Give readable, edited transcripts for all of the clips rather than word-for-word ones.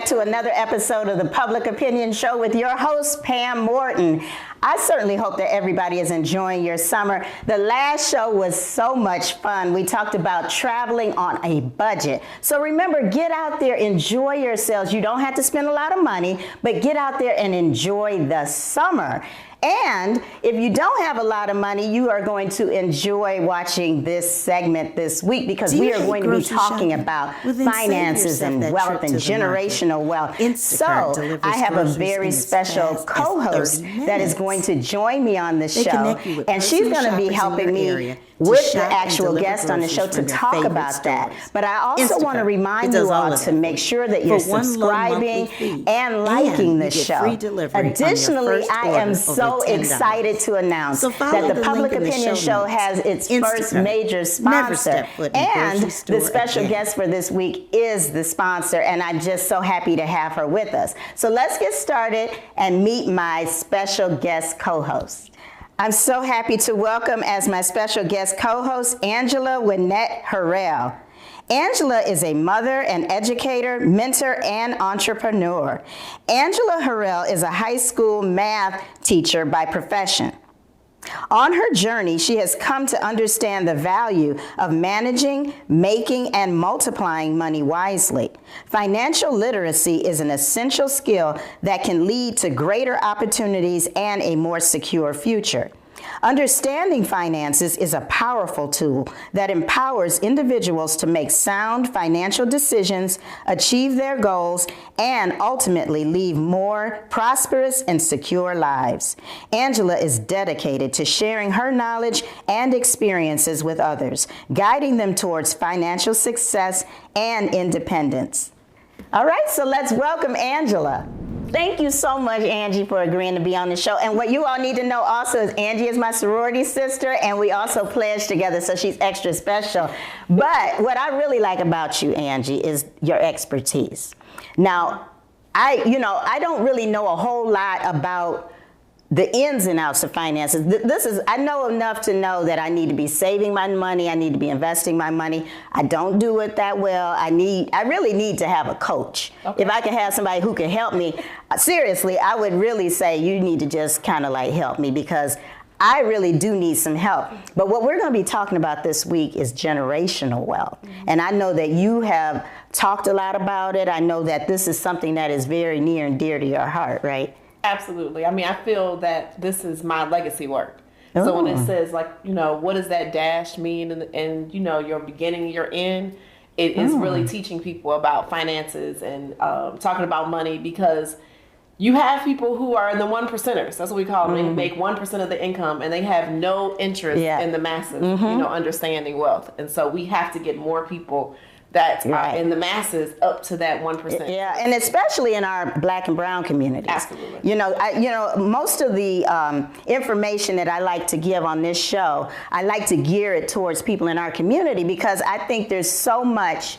to another episode of the Public Opinion Show with your host, Pam Moton. I certainly hope that everybody is enjoying your summer. The last show was so much fun. We talked about traveling on a budget. So remember, get out there, enjoy yourselves. You don't have to spend a lot of money, but get out there and enjoy the summer. And if you don't have a lot of money, you are going to enjoy watching this segment this week because we are going to be talking about finances and wealth and generational wealth. So I have a very special co-host that is going to join me on the show, and she's going to be helping me with the actual guest on the show to talk about that. But I also want to remind you all to make sure that you're subscribing and liking the show. Additionally, I am so excited to announce that the Public Opinion Show has its first major sponsor, and the special guest for this week is the sponsor, and I'm just so happy to have her with us. So let's get started and meet my special guest co-host. I'm so happy to welcome as my special guest co-host Angela Wynnett Harrell. Angela is a mother, an educator, mentor, and entrepreneur. Angela Harrell is a high school math teacher by profession. On her journey, she has come to understand the value of managing, making, and multiplying money wisely. Financial literacy is an essential skill that can lead to greater opportunities and a more secure future. Understanding finances is a powerful tool that empowers individuals to make sound financial decisions, achieve their goals, and ultimately lead more prosperous and secure lives. Angela is dedicated to sharing her knowledge and experiences with others, guiding them towards financial success and independence. All right, so let's welcome Angela. Thank you so much, Angie, for agreeing to be on the show. And what you all need to know also is Angie is my sorority sister, and we also pledged together, so she's extra special. But what I really like about you, Angie, is your expertise. Now, I don't really know a whole lot about the ins and outs of finances. I know enough to know that I need to be saving my money. I need to be investing my money. I don't do it that well. I really need to have a coach. Okay. If I can have somebody who can help me, seriously, I would really say you need to just kind of like help me because I really do need some help. But what we're going to be talking about this week is generational wealth. Mm-hmm. And I know that you have talked a lot about it. I know that this is something that is very near and dear to your heart, right? Absolutely. I mean, I feel that this is my legacy work. Ooh. So when it says, like, what does that dash mean and your beginning, your end, it is really teaching people about finances and talking about money because you have people who are in the one percenters. That's what we call them. They make 1% of the income and they have no interest in the masses, understanding wealth. And so we have to get more people that are in the masses up to that 1%. Yeah, and especially in our Black and brown communities. Absolutely. Most of the information that I like to give on this show, I like to gear it towards people in our community because I think there's so much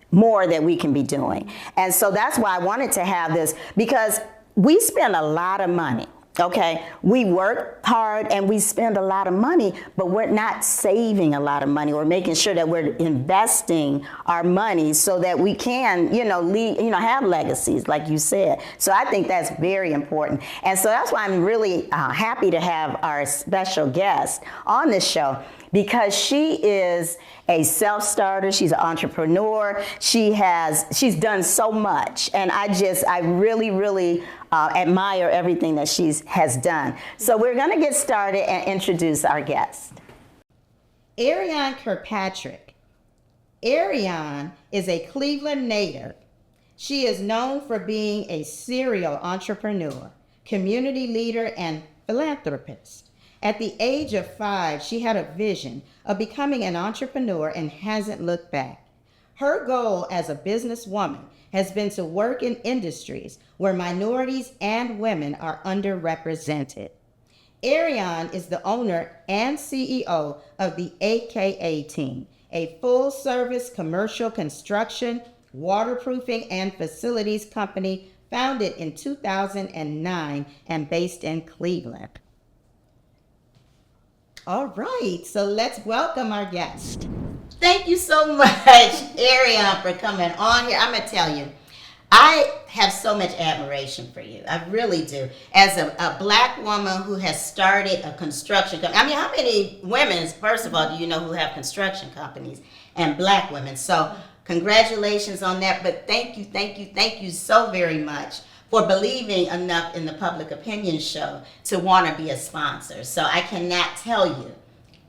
more that we can be doing. And so that's why I wanted to have this because we spend a lot of money. Okay, we work hard and we spend a lot of money, but we're not saving a lot of money or making sure that we're investing our money so that we can, have legacies, like you said. So I think that's very important. And so that's why I'm really happy to have our special guest on this show because she is a self-starter. She's an entrepreneur. She's done so much. And I really, really admire everything that she has done. So we're going to get started and introduce our guest. Ariane Kirkpatrick. Ariane is a Cleveland native. She is known for being a serial entrepreneur, community leader, and philanthropist. At the age of 5, she had a vision of becoming an entrepreneur and hasn't looked back. Her goal as a businesswoman has been to work in industries where minorities and women are underrepresented. Ariane is the owner and CEO of the AKA Team, a full-service commercial construction, waterproofing, and facilities company founded in 2009 and based in Cleveland. All right, so let's welcome our guest. Thank you so much, Ariane, for coming on here. I'm going to tell you, I have so much admiration for you. I really do. As a black woman who has started a construction company. I mean, how many women, first of all, do you know who have construction companies and black women? So congratulations on that. But thank you so very much for believing enough in the Public Opinion Show to want to be a sponsor. So I cannot tell you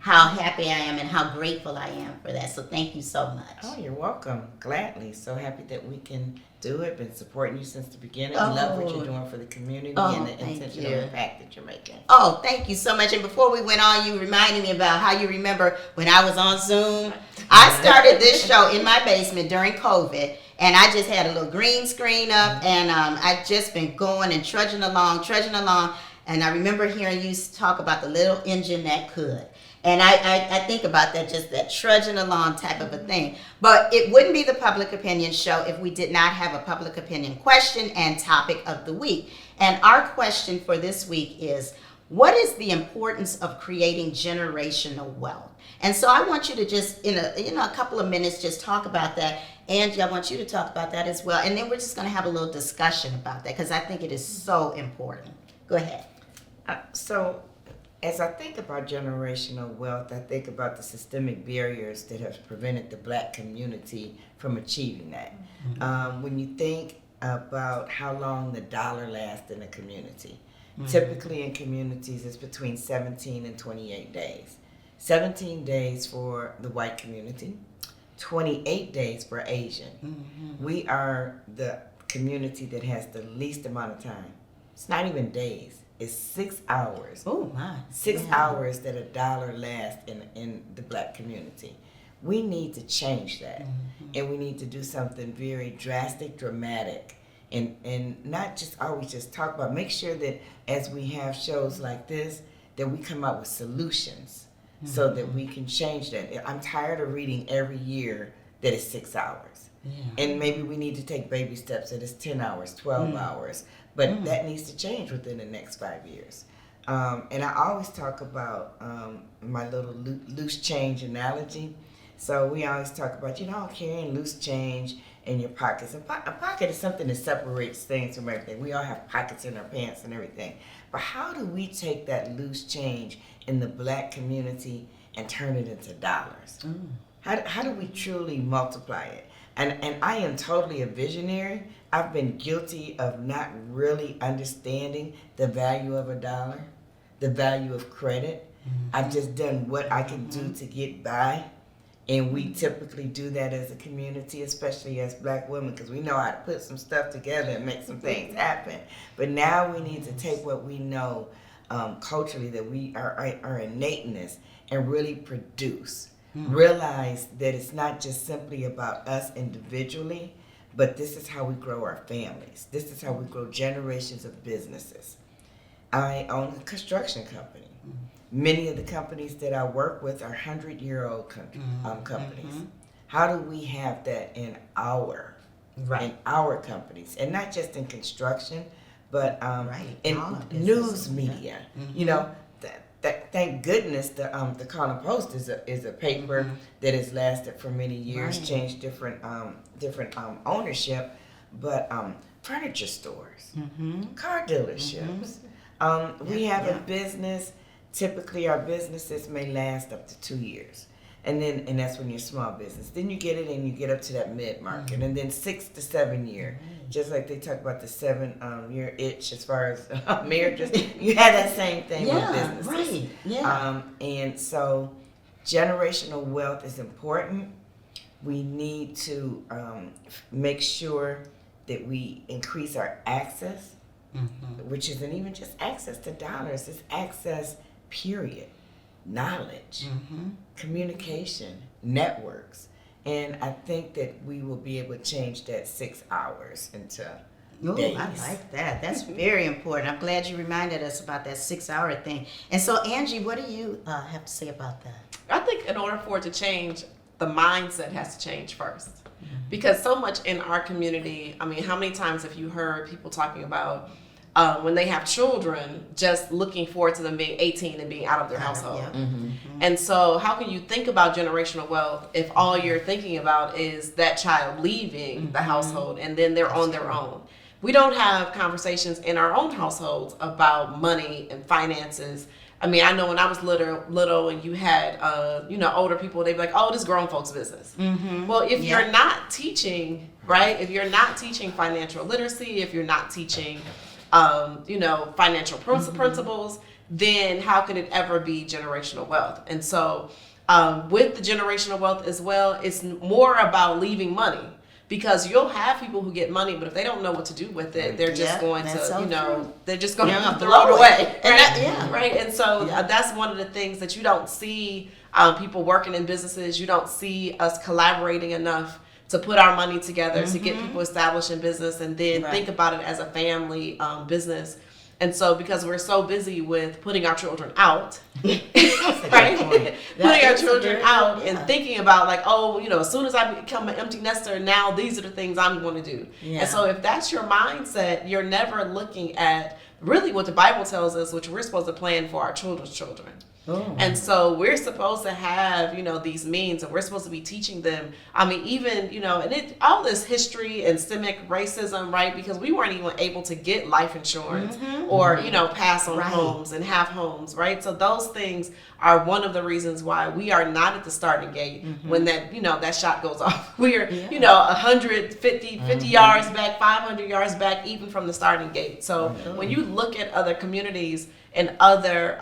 how happy I am and how grateful I am for that. So thank you so much. Oh, you're welcome. Gladly. So happy that we can do it. Been supporting you since the beginning. We love what you're doing for the community and the intentional impact that you're making. Oh, thank you so much. And before we went on, you reminded me about how you remember when I was on Zoom. I started this show in my basement during COVID, and I just had a little green screen up, and I've just been going and trudging along. And I remember hearing you talk about the little engine that could. And I think about that, just that trudging along type of a thing. But it wouldn't be the Public Opinion Show if we did not have a public opinion question and topic of the week. And our question for this week is, what is the importance of creating generational wealth? And so I want you to just, in a couple of minutes, just talk about that. Angie, I want you to talk about that as well. And then we're just going to have a little discussion about that because I think it is so important. Go ahead. So as I think about generational wealth, I think about the systemic barriers that have prevented the black community from achieving that. Mm-hmm. When you think about how long the dollar lasts in a community, typically in communities it's between 17 and 28 days. 17 days for the white community, 28 days for Asian. Mm-hmm. We are the community that has the least amount of time. It's not even days. It's 6 hours. Oh my! 6 hours that a dollar lasts in the black community. We need to change that, and we need to do something very drastic, dramatic, and not just always just talk about. Make sure that as we have shows like this, that we come up with solutions so that we can change that. I'm tired of reading every year that it's 6 hours, and maybe we need to take baby steps that it's 10 hours, 12 hours. But that needs to change within the next 5 years. And I always talk about my little loose change analogy. So we always talk about, carrying loose change in your pockets. A pocket is something that separates things from everything. We all have pockets in our pants and everything. But how do we take that loose change in the black community and turn it into dollars? How do we truly multiply it? And I am totally a visionary. I've been guilty of not really understanding the value of a dollar, the value of credit. I've just done what I can do to get by. And we typically do that as a community, especially as black women, because we know how to put some stuff together and make some things happen. But now we need to take what we know culturally, that we are our innateness, and really produce. Realize that it's not just simply about us individually, but this is how we grow our families. This is how we grow generations of businesses. I own a construction company. Many of the companies that I work with are 100-year-old companies. How do we have that in our companies, and not just in construction, but in news media? Thank goodness the Connell Post is a paper that has lasted for many years, changed different ownership, but furniture stores, car dealerships. We have a business. Typically, our businesses may last up to 2 years, and that's when you're small business. Then you get it and you get up to that mid market, and then 6 to 7 year. Just like they talk about the 7-year itch as far as marriages, you have that same thing with businesses. And so generational wealth is important. We need to make sure that we increase our access, which isn't even just access to dollars, it's access, period. Knowledge, communication, networks. And I think that we will be able to change that 6 hours into days. I like that. That's very important. I'm glad you reminded us about that 6 hour thing. And so, Angie, what do you have to say about that? I think in order for it to change, the mindset has to change first. Because so much in our community, I mean, how many times have you heard people talking about when they have children, just looking forward to them being 18 and being out of their household. Yeah. And so how can you think about generational wealth if all you're thinking about is that child leaving the household and then they're on their own? We don't have conversations in our own households about money and finances. I mean, I know when I was little and you had, older people, they'd be like, oh, this is grown folks' business. Well, if you're not teaching, right, if you're not teaching financial literacy, if you're not teaching, financial principles, then how can it ever be generational wealth? And so with the generational wealth as well, it's more about leaving money. Because you'll have people who get money, but if they don't know what to do with it, they're just going to, they're just going to throw it away. Right? Right. And so that's one of the things that you don't see people working in businesses. You don't see us collaborating enough to put our money together to get people established in business and then think about it as a family business. And so because we're so busy with putting our children out, right? Putting our children out and thinking about like, as soon as I become an empty nester, now these are the things I'm going to do. Yeah. And so if that's your mindset, you're never looking at really what the Bible tells us, which we're supposed to plan for our children's children. Oh. And so we're supposed to have, these means, and we're supposed to be teaching them. I mean, even, and all this history and systemic racism, right? Because we weren't even able to get life insurance or, pass on homes and have homes, right? So those things are one of the reasons why we are not at the starting gate when that, that shot goes off. We're, 150 yards back, 500 yards back, even from the starting gate. So when you look at other communities and other,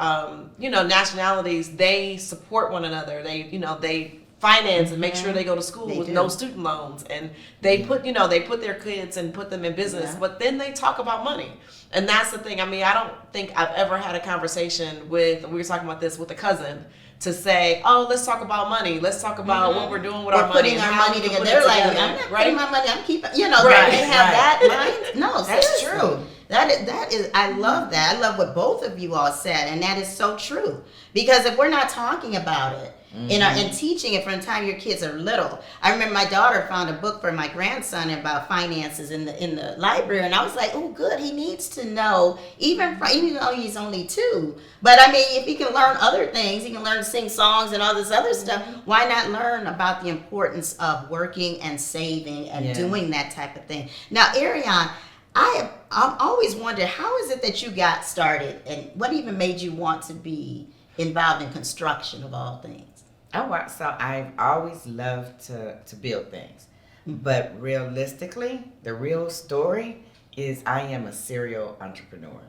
nationalities, they support one another. They finance and make sure they go to school with no student loans, and they put their kids and put them in business, but then they talk about money. And that's the thing. I mean, I don't think I've ever had a conversation we were talking about this with a cousin, to say, oh, let's talk about money. Let's talk about what we're doing with our money. Putting our money together. They're like, I'm not putting my money, I'm keeping, they have that mind. No, that's true. That is, I love that. I love what both of you all said, and that is so true. Because if we're not talking about it and teaching it from the time your kids are little, I remember my daughter found a book for my grandson about finances in the library, and I was like, oh, good, he needs to know, even though he's only 2. But I mean, if he can learn other things, he can learn to sing songs and all this other stuff. Why not learn about the importance of working and saving and doing that type of thing? Now, Ariane, I've always wondered, how is it that you got started, and what even made you want to be involved in construction of all things? Oh, so I've always loved to build things. But realistically, the real story is I am a serial entrepreneur.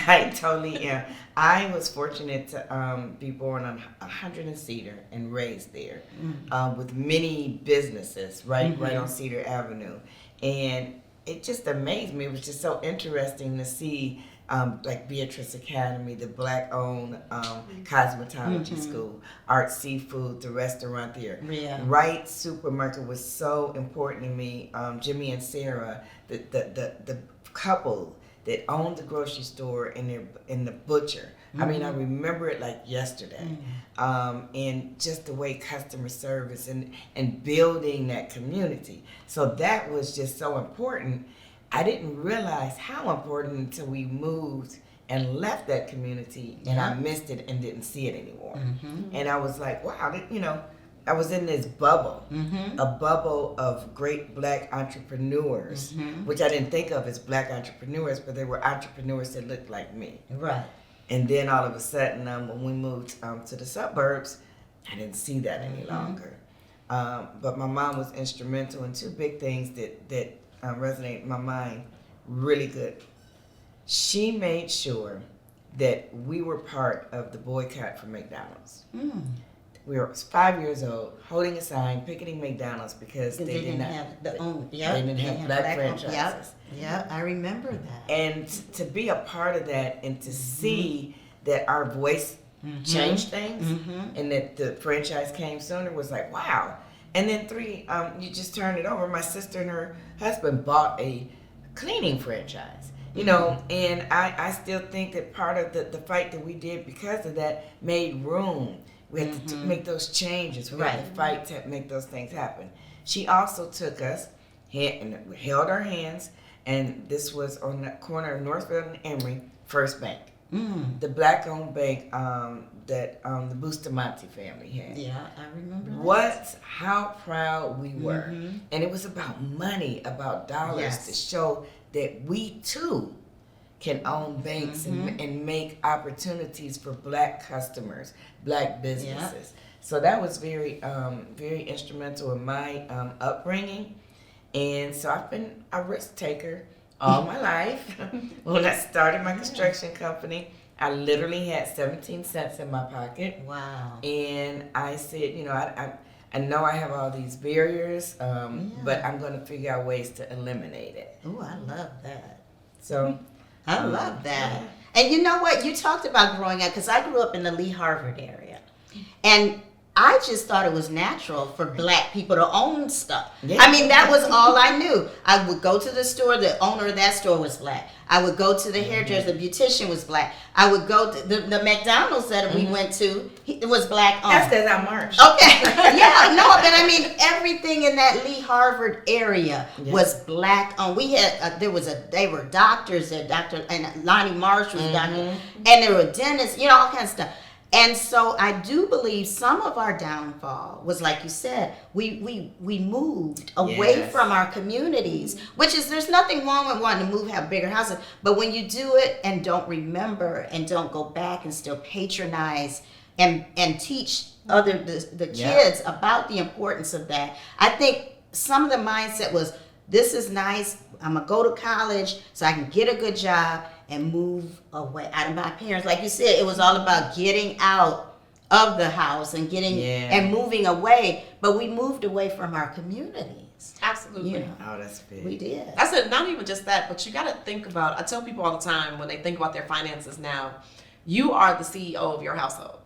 I totally am. I was fortunate to be born on 100 Cedar and raised there with many businesses right on Cedar Avenue. And it just amazed me. It was just so interesting to see like Beatrice Academy, the Black-owned cosmetology school, Art Seafood, the restaurant there. Yeah. Wright Supermarket was so important to me. Jimmy and Sarah, the couple that owned the grocery store and the butcher. I mean, I remember it like yesterday. And just the way customer service and building that community. So that was just so important. I didn't realize how important until we moved and left that community, and I missed it and didn't see it anymore. And I was like, wow, I was in this bubble, a bubble of great Black entrepreneurs, which I didn't think of as Black entrepreneurs, but they were entrepreneurs that looked like me. Right. And then all of a sudden, when we moved to the suburbs, I didn't see that any longer. But my mom was instrumental in 2 big things that resonate in my mind really good. She made sure that we were part of the boycott for McDonald's. We were 5 years old, holding a sign, picketing McDonald's because they didn't have black franchises. Yeah, I remember that. And to be a part of that and to see that our voice changed things and that the franchise came sooner was like, wow. And then 3, you just turn it over. My sister and her husband bought a cleaning franchise. And I still think that part of the fight that we did because of that made room. We had to make those changes. We had to fight to make those things happen. She also took us, held our hands, and this was on the corner of Northfield and Emory, First Bank. The black-owned bank that the Bustamante family had. Yeah, I remember How proud we were. And it was about money, about dollars, to show that we too can own banks and make opportunities for black customers, black businesses. So that was very, very instrumental in my upbringing. And so I've been a risk taker all my life. When I started my construction company, I literally had 17 cents in my pocket. Wow. And I said, I know I have all these barriers, but I'm going to figure out ways to eliminate it. Oh, I love that. So I love that. And you know what? You talked about growing up, because I grew up in the Lee Harvard area. And I just thought it was natural for black people to own stuff. Yeah. I mean, that was all I knew. I would go to the store, the owner of that store was black. I would go to the hairdresser, the beautician was black. I would go to the McDonald's that we went to, it was black owned. That's because I marched. Okay. Yeah, no, but I mean, everything in that Lee Harvard area was black owned. We had, they were doctors, Dr. and Lonnie Marsh was doctor, and there were dentists, all kinds of stuff. And so I do believe some of our downfall was, like you said, we moved away from our communities, which is, there's nothing wrong with wanting to move, have bigger houses, but when you do it and don't remember and don't go back and still patronize and teach the kids about the importance of that, I think some of the mindset was, this is nice, I'm gonna go to college so I can get a good job and move away out of my parents. Like you said, it was all about getting out of the house and and moving away. But we moved away from our communities. Absolutely. Oh, that's big. We did. I said, not even just that, but you got to think about, I tell people all the time when they think about their finances now, you are the CEO of your household.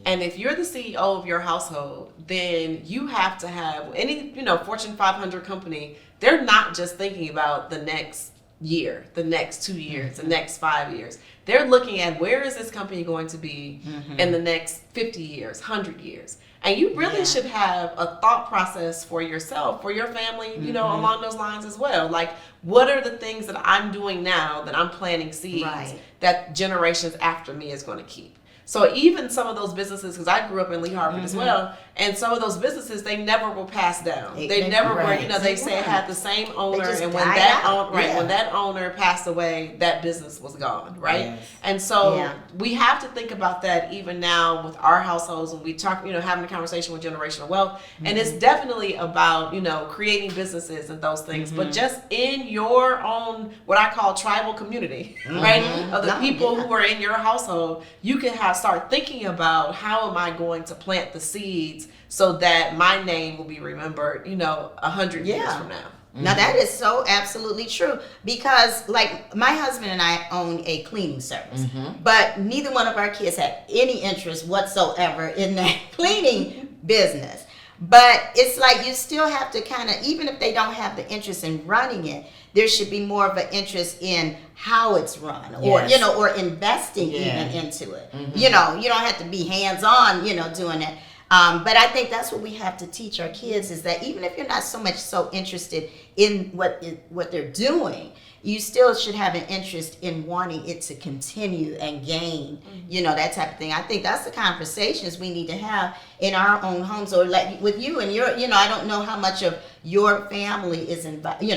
And if you're the CEO of your household, then you have to have any, Fortune 500 company, they're not just thinking about the next year, the next 2 years, the next 5 years. They're looking at, where is this company going to be in the next 50 years, 100 years. And you really should have a thought process for yourself, for your family, along those lines as well. Like, what are the things that I'm doing now that I'm planting seeds that generations after me is going to keep? So even some of those businesses, because I grew up in Lee Harvard as well, and some of those businesses, they never were passed down. They never were, they say it had the same owner, and when that owner passed away, that business was gone, right? Yes. And so we have to think about that even now with our households when we talk, having a conversation with Generational Wealth. And it's definitely about, creating businesses and those things, but just in your own, what I call tribal community, right? Of the people who are in your household, you can start thinking about, how am I going to plant the seeds so that my name will be remembered, 100 years from now. Now that is so absolutely true, because like my husband and I own a cleaning service, but neither one of our kids had any interest whatsoever in that cleaning business. But it's like you still have to kind of, even if they don't have the interest in running it, there should be more of an interest in how it's run, or or investing even into it. You don't have to be hands-on, doing it. But I think that's what we have to teach our kids, is that even if you're not so interested in what they're doing, you still should have an interest in wanting it to continue and gain, that type of thing. I think that's the conversations we need to have in our own homes, or like with you and your, I don't know how much of your family is involved in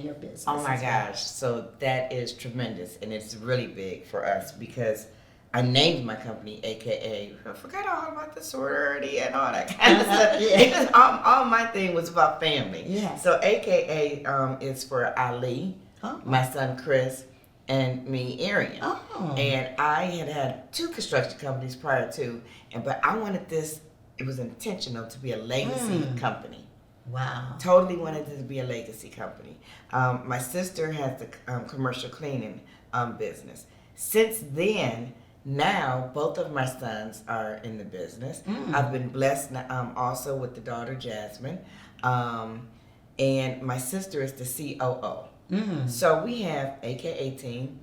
your business. Oh my gosh. So that is tremendous. And it's really big for us because I named my company AKA. I forgot all about the sorority and all that kind of stuff. Because all my thing was about family. Yeah. So AKA is for Ali, my son Chris, and me, Ariane. Oh. And I had 2 construction companies prior to, but I wanted this. It was intentional to be a legacy company. Wow. Totally wanted it to be a legacy company. My sister has the commercial cleaning business. Since then, now both of my sons are in the business. I've been blessed also with the daughter Jasmine, and my sister is the COO. So we have AKA team,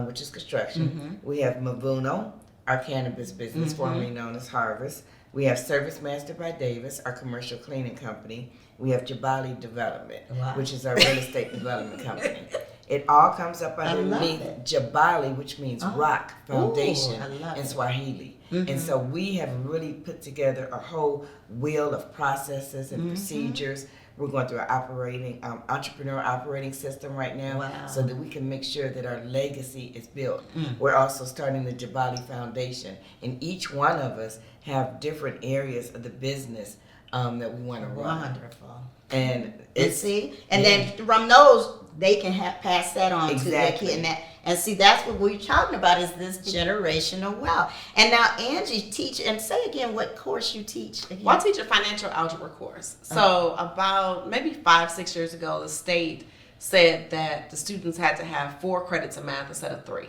which is construction. We have Mavuno, our cannabis business, formerly known as Harvest. We have Service Master by Davis, our commercial cleaning company. We have Jabali Development, Wow. which is our real estate development company. It all comes up underneath Jabali, which means rock foundation in Swahili. And so we have really put together a whole wheel of processes and procedures. We're going through our entrepreneur operating system right now so that we can make sure that our legacy is built. We're also starting the Jabali Foundation, and each one of us have different areas of the business that we want to run. Wonderful. And then from those, they can pass that on to their Exactly. kid. And see, that's what we're talking about is this generational wealth. And now, Angie, teach and say again what course you teach. Again. Well, I teach a financial algebra course. So about maybe 5-6 years ago, the state said that the students had to have 4 credits of math instead of 3.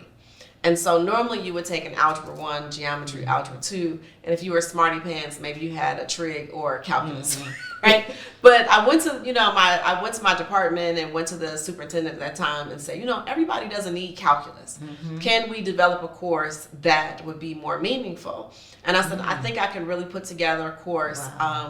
And so normally you would take an Algebra 1, Geometry, Algebra 2, and if you were smarty pants, maybe you had a trig or calculus, right? But I went to, I went to my department and went to the superintendent at that time and said, everybody doesn't need calculus. Can we develop a course that would be more meaningful? And I said, I think I can really put together a course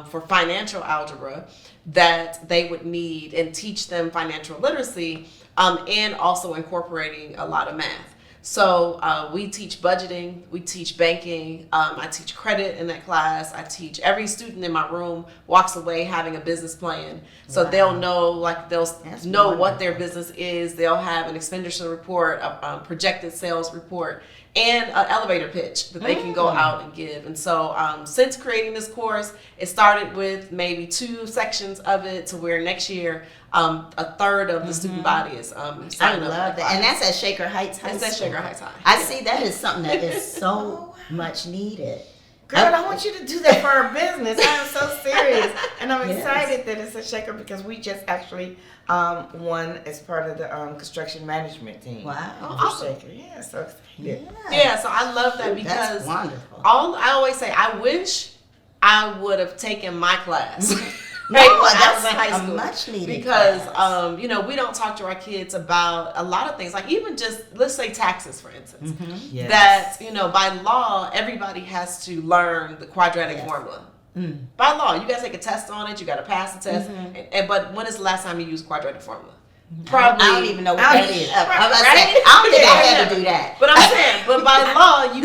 for financial algebra that they would need and teach them financial literacy and also incorporating a lot of math. So we teach budgeting, we teach banking, I teach credit in that class. I teach every student in my room walks away having a business plan. So they'll know, what their business is. They'll have an expenditure report, a projected sales report, and an elevator pitch that they can go out and give. And so since creating this course, it started with maybe 2 sections of it to where next year a third of the student body is I signing up. love that. And that's at Shaker Heights High School. That's at Shaker Heights High. I see that is something that is so much needed. Girl, I want you to do that for our business. I am so serious. And I'm Yes. excited that it's a Shaker because we just actually won as part of the construction management team. Wow. For Awesome. Shaker. Yeah, so excited. Yeah, so I love that That's because wonderful. I always say I wish I would have taken my class. No, Right, when I that's was in high a school. much needed Because class. we don't talk to our kids about a lot of things, like even just let's say taxes, for instance. Yes. That by law everybody has to learn the quadratic Yes. formula. By law, you gotta take a test on it. You gotta pass the test. But when is the last time you used quadratic formula? Probably. I don't even know what I that don't- is. Right? I don't think I had to do that. But I'm saying, but by law, you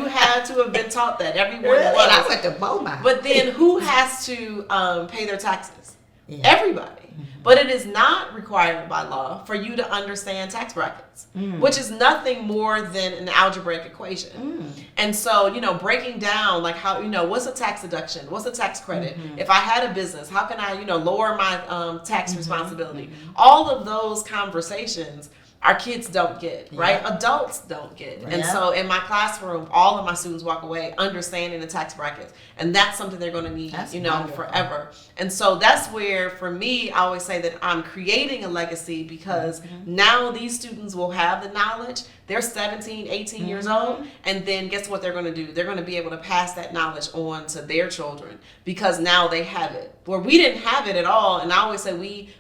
had to have been taught that. Everyone Really? And I was. went to Beaumont. But then who has to pay their taxes? Yeah. Everybody. But it is not required by law for you to understand tax brackets, which is nothing more than an algebraic equation. And so, breaking down like how, what's a tax deduction? What's a tax credit? If I had a business, how can I, lower my tax responsibility? All of those conversations our kids don't get, right? Adults don't get. And so in my classroom, all of my students walk away understanding the tax brackets. And that's something they're going to need, wonderful. forever. And so that's where, for me, I always say that I'm creating a legacy because now these students will have the knowledge. They're 17, 18 years old. And then guess what they're going to do? They're going to be able to pass that knowledge on to their children because now they have it. Where we didn't have it at all. And I always say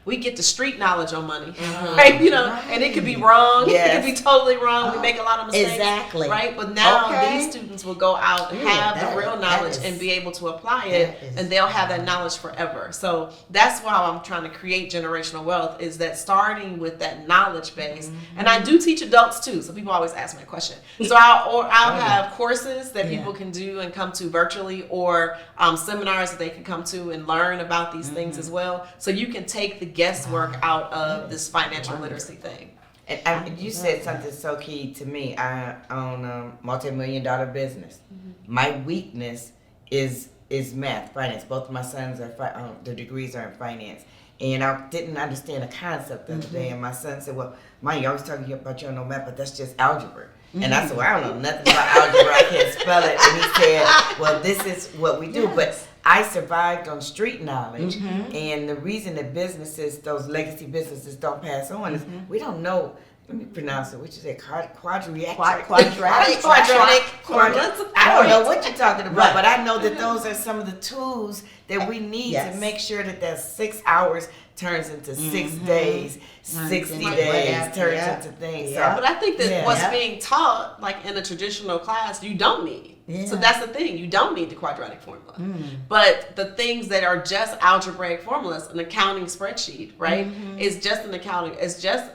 we get the street knowledge on money, right? And it could be wrong. Yes. It could be totally wrong. We make a lot of mistakes. Exactly. Right? But now Okay. these students will go out and have that- the real that knowledge is- and be able to apply it, that is- and they'll have that knowledge forever. So that's why I'm trying to create generational wealth, is that starting with that knowledge base. And I do teach adults too, so people always ask me a question. So I'll have courses that people can do and come to virtually, or seminars that they can come to and learn about these things as well. So you can take the guesswork out of this financial literacy thing. And you said something so key to me. I own a multi-million-dollar business. My weakness is math, finance. Both of my sons are their degrees are in finance, and I didn't understand the concept the other day. And my son said, "Well, Mom, you always talking about you don't know math, but that's just algebra." And I said, "Well, I don't know nothing about algebra. I can't spell it." And he said, "Well, this is what we do." But I survived on street knowledge, and the reason that those legacy businesses don't pass on is we don't know. Let me pronounce it. What you say? Quadratic. I don't know what you're talking about, but I know that those are some of the tools that we need to make sure that there's 6 hours turns into 6 days, 60 into days, whatever, turns into things. Yeah. But I think that what's Yeah. being taught, like in a traditional class, you don't need. Yeah. So that's the thing. You don't need the quadratic formula. But the things that are just algebraic formulas, an accounting spreadsheet, right? It's just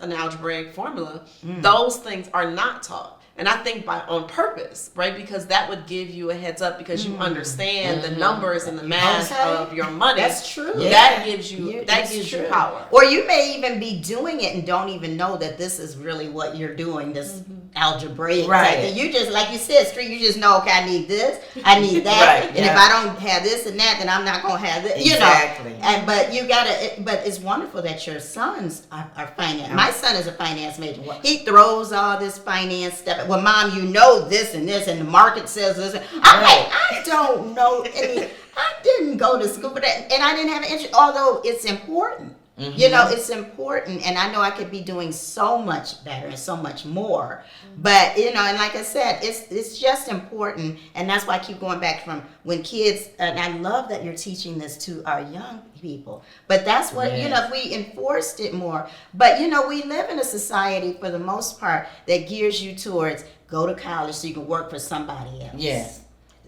an algebraic formula. Those things are not taught. And I think on purpose, right? Because that would give you a heads up because you understand the numbers and the math of your money. That's true. That gives you you power. Or you may even be doing it and don't even know that this is really what you're doing, this algebraic Right. type thing. You just, like you said, Street, you just know, okay, I need this, I need that, Right, and yeah. if I don't have this and that, then I'm not going to have this, Exactly. you know. And, but you got to, but it's wonderful that your sons are finance. My son is a finance major. He throws all this finance stuff. Well, Mom, you know this and this, and the market says this. I'm like, I don't know any. I didn't go to school for that, and I didn't have an interest, although it's important. You know, it's important, and I know I could be doing so much better and so much more. But, you know, and like I said, it's just important, and that's why I keep going back from when kids, and I love that you're teaching this to our young people. But that's what, you know, if we enforced it more. But, you know, we live in a society, for the most part, that gears you towards go to college so you can work for somebody else. Yes.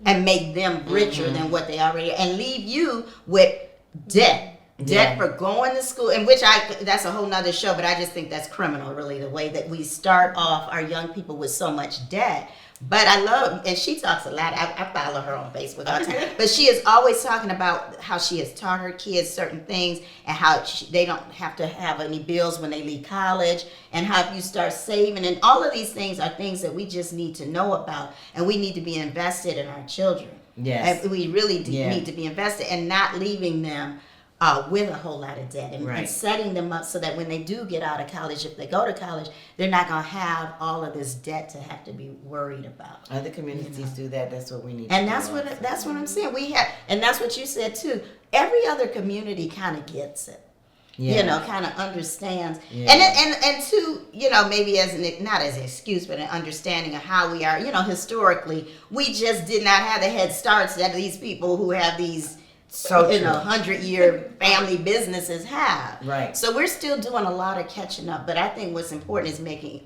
And make them richer than what they already are, and leave you with debt. Debt for going to school, and that's a whole nother show, but I just think that's criminal, really, the way that we start off our young people with so much debt. But I love, and she talks a lot, I follow her on Facebook all the time, but she is always talking about how she has taught her kids certain things, and how they don't have to have any bills when they leave college, and how if you start saving, and all of these things are things that we just need to know about, and we need to be invested in our children. Yes. And we really need to be invested, and not leaving them with a whole lot of debt, and setting them up so that when they do get out of college, if they go to college, they're not going to have all of this debt to have to be worried about. Other communities do that. That's what we need. And to do. that's what I'm saying. We have, and that's what you said too. Every other community kind of gets it. Yeah. You know, kind of understands, Yeah. and to, you know, maybe as not as an excuse, but an understanding of how we are. You know, historically, we just did not have the head starts that these people who have these 100-year family businesses have. Right. So we're still doing a lot of catching up, but I think what's important is making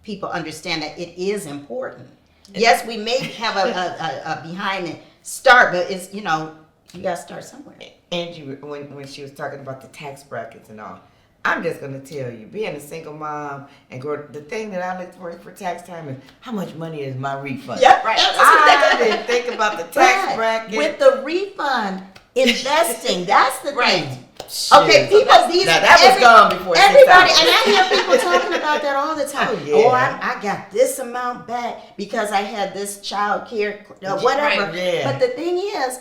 people understand that it is important. Yes, we may have a behind it start, but it's, you know, you got to start somewhere. Angie, when she was talking about the tax brackets and all, I'm just going to tell you, being a single mom and the thing that I look for tax time is how much money is my refund. Yep, right. I didn't think about the tax bracket. With the refund, investing, that's the Right. thing. Okay, people, that was gone before everybody, 6 and I hear people talking about that all the time. Oh, yeah. I got this amount back because I had this child care, whatever. Right, yeah. But the thing is,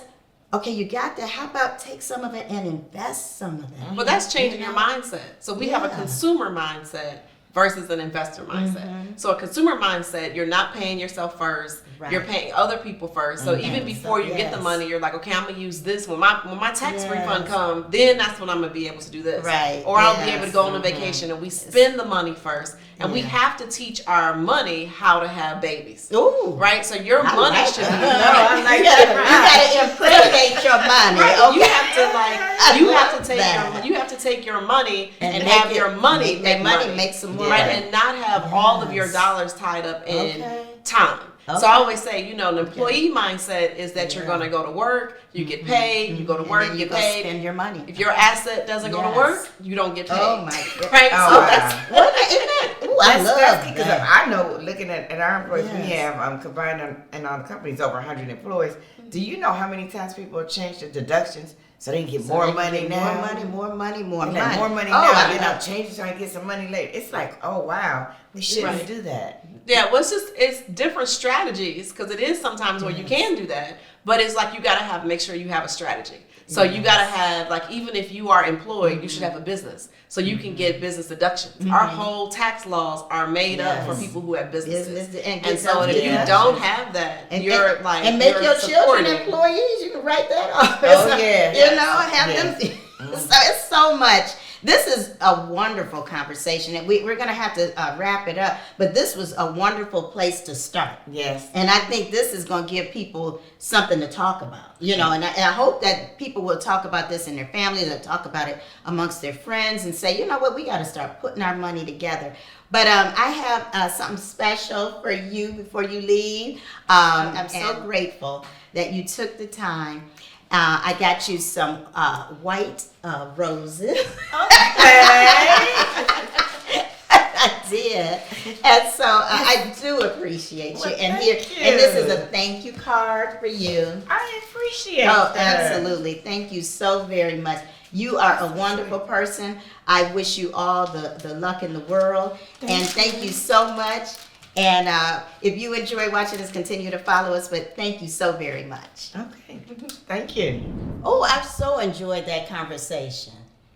okay, you got that. How about take some of it and invest some of that? But that's changing your mindset. So we have a Yeah. consumer mindset versus an investor mindset. So a consumer mindset, you're not paying yourself first. Right. You're paying other people first. So even before you get the money, you're like, okay, I'm gonna use this when my tax refund comes. Then that's when I'm gonna be able to do this. Right. Or I'll be able to go on a vacation, and we spend the money first, and we have to teach our money how to have babies. Ooh. Right. So your I money like should that. be. I'm like, you gotta impregnate your money. Right. Okay? You have to that. you have to take your money and make have it- your money make that make money make some more right, money. and not have all of your dollars tied up in Okay. time. So Okay. I always say, you know, an employee mindset is that you're going to go to work, you get paid, you go to work, And then you you get go paid. spend your money. If your asset doesn't go to Yes. work, you don't get paid. Oh my God. Right? Oh, So wow. that's Isn't that? Ooh, I love That's because that. I know, looking at our employees, we Yes. have combined and on the companies over 100 employees. Do you know how many times people have changed the deductions so they can get So more they can money get now? More money. And like, more money Oh, now, I then know. I'll change it so I can get some money later. It's like, oh wow, we shouldn't Right. do that. yeah, well, it's different strategies because it is sometimes where you can do that, but it's like you got to make sure you have a strategy. So you got to have, like, even if you are employed, you should have a business so you can get business deductions. Our whole tax laws are made up for Yes. people who have businesses. Business and And get so those if you deductions. don't have that, you're like, and make you're your children supporting. employees. You can write that off. Oh, yeah. You know, have them. So it's so much This is a wonderful conversation, and we're going to have to wrap it up, but this was a wonderful place to start. Yes. And I think this is going to give people something to talk about, you know, and I hope that people will talk about this in their families, they'll talk about it amongst their friends and say, you know what, we got to start putting our money together. But I have something special for you before you leave. I'm so grateful that you took the time. I got you some white roses. I did. And so I do appreciate you. And this is a thank you card for you. I appreciate that. Absolutely. Thank you so very much. You are a wonderful person. I wish you all the luck in the world. Thank you so much. And if you enjoy watching us, continue to follow us. But thank you so very much. Okay. Thank you. Oh, I've so enjoyed that conversation.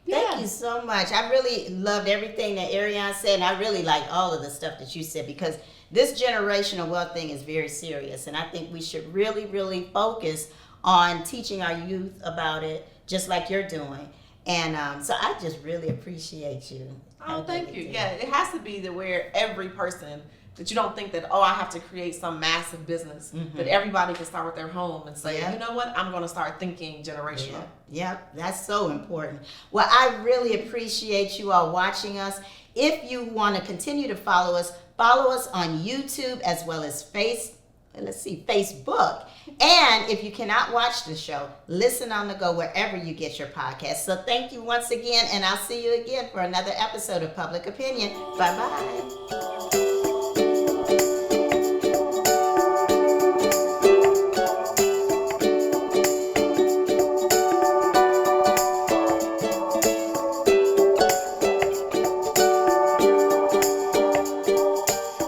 Thank Yeah. you so much. I really loved everything that Ariane said, and I really like all of the stuff that you said, because this generational wealth thing is very serious, and I think we should really, really focus on teaching our youth about it, just like you're doing. And so I just really appreciate you. Oh, I thank really you. do. Yeah, it has to be where every person, that you don't think that, oh, I have to create some massive business, that everybody can start with their home and say, Yeah. you know what, I'm going to start thinking generational. Yep, that's so important. Well, I really appreciate you all watching us. If you want to continue to follow us on YouTube as well as Facebook. And if you cannot watch the show, listen on the go wherever you get your podcast. So thank you once again, and I'll see you again for another episode of Public Opinion. Bye-bye.